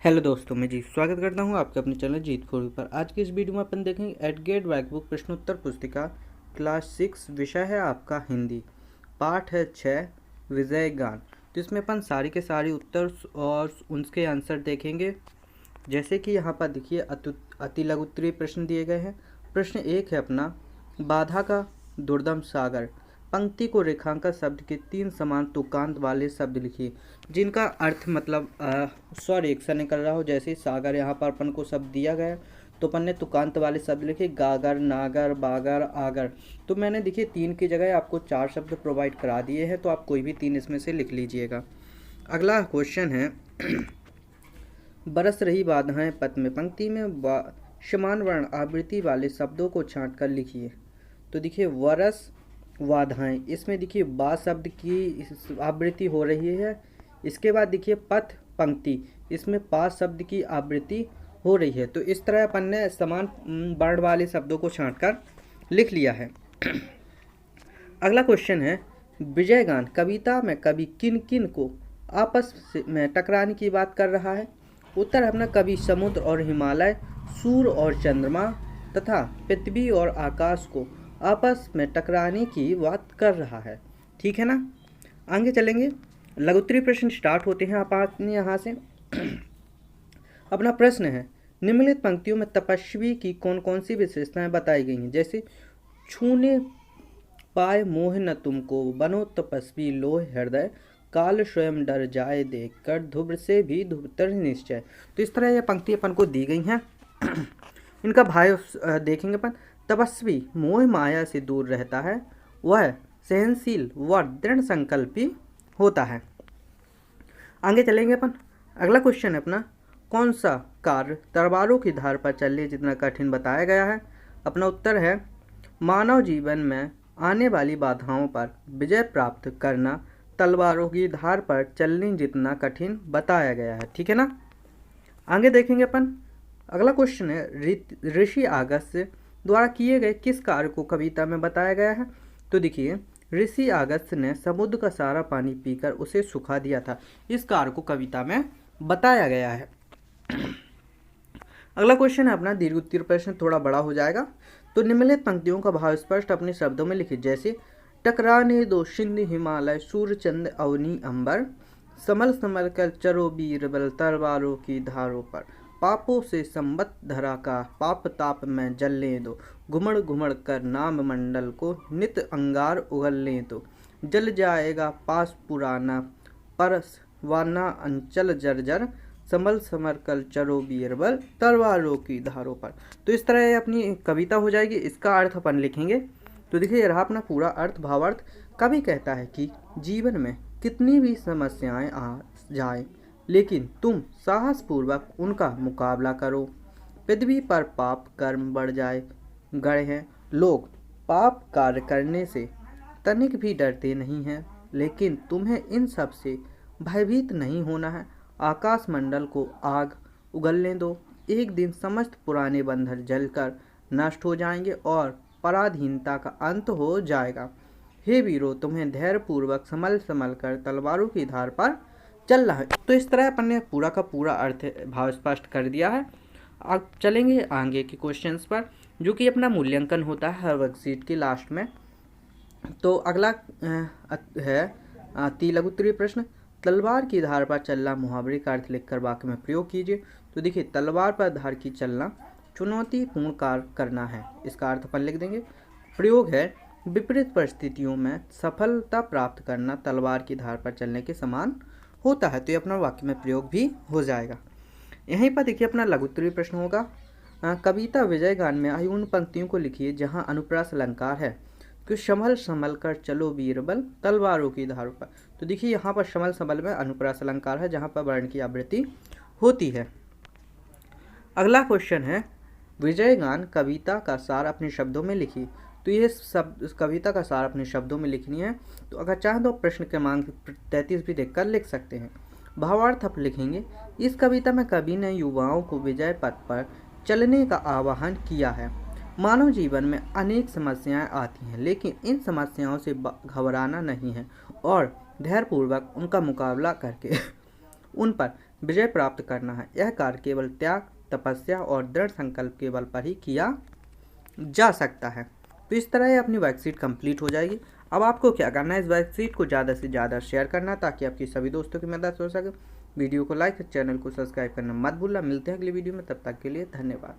Hello दोस्तों, मैं जी स्वागत करता हूं आपके अपने चैनल जीत फोर पर। आज की इस वीडियो में अपन देखेंगे एडगेट वर्कबुक प्रश्नोत्तर पुस्तिका क्लास 6। विषय है आपका हिंदी, पाठ है 6 विजय गान। तो इसमें अपन सारी के सारी उत्तर और उनके आंसर देखेंगे। जैसे कि यहाँ पर देखिए अति लघु उत्तरीय प्रश्न दिए गए हैं। प्रश्न 1 है अपना, बाधा का दुर्दम सागर। पंक्ति को रेखांकन शब्द के 3 समान तुकांत वाले शब्द लिखिए जिनका अर्थ मतलब स्वर निकल रहा हो। जैसे सागर यहाँ पर अपन को शब्द दिया गया तो अपन ने तुकांत वाले शब्द लिखे, गागर, नागर, बागर, आगर। तो मैंने देखिए 3 की जगह आपको 4 शब्द प्रोवाइड करा दिए हैं, तो आप कोई भी 3 इसमें से लिख लीजिएगा। अगला क्वेश्चन है बरस रही बाधाएं पद में। पंक्ति में समान वर्ण आवृत्ति वाले शब्दों को छांट कर लिखिए। तो देखिए वरस बाधाएं, इसमें देखिए बा शब्द की आवृत्ति हो रही है। इसके बाद देखिए पथ पंक्ति, इसमें पा शब्द की आवृत्ति हो रही है। तो इस तरह अपन ने समान वर्ण वाले शब्दों को छांट कर लिख लिया है। अगला क्वेश्चन है विजयगान कविता में कवि किन किन को आपस में टकराने की बात कर रहा है। उत्तर है अपना, कवि समुद्र और हिमालय, सूर्य और चंद्रमा तथा पृथ्वी और आकाश को आपस में टकराने की बात कर रहा है। ठीक है ना। आगे चलेंगे, लघुत्तरीय प्रश्न स्टार्ट होते हैं आप अपने यहाँ से। अपना प्रश्न है निम्नलिखित पंक्तियों में तपस्वी की कौन कौन सी विशेषताएं बताई गई हैं। जैसे छूने पाए मोह न तुमको, बनो तपस्वी लोह हृदय, काल स्वयं डर जाए देख कर, धुब्र से भी धुबतर निश्चय। तो इस तरह ये पंक्ति अपन को दी गई हैं। इनका भाव देखेंगे अपन। तपस्वी मोह माया से दूर रहता है, वह सहनशील व दृढ़ संकल्पी होता है। आगे चलेंगे अपन। अगला क्वेश्चन है अपना, कौन सा कार्य तलवारों की धार पर चलने जितना कठिन बताया गया है। अपना उत्तर है मानव जीवन में आने वाली बाधाओं पर विजय प्राप्त करना तलवारों की धार पर चलने जितना कठिन बताया गया है। ठीक है ना। आगे देखेंगे अपन। अगला क्वेश्चन है ऋषि अगस्त्य द्वारा किए गए किस कार्य को कविता में बताया गया है। तो देखिए ऋषि अगस्त्य ने समुद्र का सारा पानी पीकर उसे सुखा दिया था। इस कार्य को कविता में बताया गया है। अगला क्वेश्चन है अपना दीर्घ उत्तरीय प्रश्न, थोड़ा बड़ा हो जाएगा। तो निम्नलिखित पंक्तियों का भाव स्पष्ट अपने शब्दों में लिखिए। जैसे टकराने दो सिंध हिमालय, सूर्य चंद्र अवनी अंबर, समल समल कर चरो बीरबल तलवारों की धारों पर, पापों से संबत धरा का पाप ताप में जलने दो, घुमड़ घुमड़ कर नाम मंडल को नित अंगार उगलने दो, जल जाएगा पास पुराना परस वाना अंचल जर्जर, समल समर कल चरो बीरबल तलवारों की धारों पर। तो इस तरह अपनी कविता हो जाएगी। इसका अर्थ अपन लिखेंगे। तो देखिए रहा अपना पूरा अर्थ भावार्थ। कवि कहता है कि जीवन में कितनी भी समस्याएं आ जाए लेकिन तुम साहसपूर्वक उनका मुकाबला करो। पृथ्वी पर पाप कर्म बढ़ जाए गए हैं, लोग पाप कार्य करने से तनिक भी डरते नहीं हैं, लेकिन तुम्हें इन सब से भयभीत नहीं होना है। आकाश मंडल को आग उगलने दो, एक दिन समस्त पुराने बंधन जलकर नष्ट हो जाएंगे और पराधीनता का अंत हो जाएगा। हे वीरों, तुम्हें धैर्यपूर्वक संभल संभल कर तलवारों की धार पर चलना है। तो इस तरह अपन ने पूरा का पूरा अर्थ भाव स्पष्ट कर दिया है। अब चलेंगे आगे के क्वेश्चंस पर, जो कि अपना मूल्यांकन होता है हर वर्कशीट के लास्ट में। तो अगला है अति लघु उत्तरीय प्रश्न, तलवार की धार पर चलना मुहावरे का अर्थ लिखकर वाक्य में प्रयोग कीजिए। तो देखिए तलवार पर धार की चलना चुनौतीपूर्ण कार्य करना है, इसका अर्थ अपन लिख देंगे। प्रयोग है विपरीत परिस्थितियों में सफलता प्राप्त करना तलवार की धार पर चलने के समान होता है। तो ये अपना वाक्य में प्रयोग भी हो जाएगा। यहीं पर देखिए अपना लघु उत्तरीय प्रश्न होगा, कविता विजय गान में आई उन पंक्तियों को लिखिए जहाँ अनुप्रास अलंकार है। कि संभल संभल कर चलो बीरबल तलवारों की धारों पर। तो देखिए यहाँ पर संभल संभल में अनुप्रास अलंकार है जहाँ पर वर्ण की आवृत्ति होती है। अगला क्वेश्चन है विजय गान कविता का सार अपने शब्दों में लिखिए। तो ये सब कविता का सार अपने शब्दों में लिखनी है। तो अगर चाहें तो प्रश्न क्रमांक 33 भी देखकर लिख सकते हैं। भावार्थ आप लिखेंगे, इस कविता में कवि ने युवाओं को विजय पथ पर चलने का आह्वान किया है। मानव जीवन में अनेक समस्याएं आती हैं, लेकिन इन समस्याओं से घबराना नहीं है और धैर्यपूर्वक उनका मुकाबला करके उन पर विजय प्राप्त करना है। यह कार्य केवल त्याग, तपस्या और दृढ़ संकल्प के बल पर ही किया जा सकता है। तो इस तरह ये अपनी वर्कशीट कंप्लीट हो जाएगी। अब आपको क्या करना है, इस वर्कशीट को ज़्यादा से ज़्यादा शेयर करना ताकि आपकी सभी दोस्तों की मदद हो सके। वीडियो को लाइक, चैनल को सब्सक्राइब करना मत भूलना। मिलते हैं अगली वीडियो में, तब तक के लिए धन्यवाद।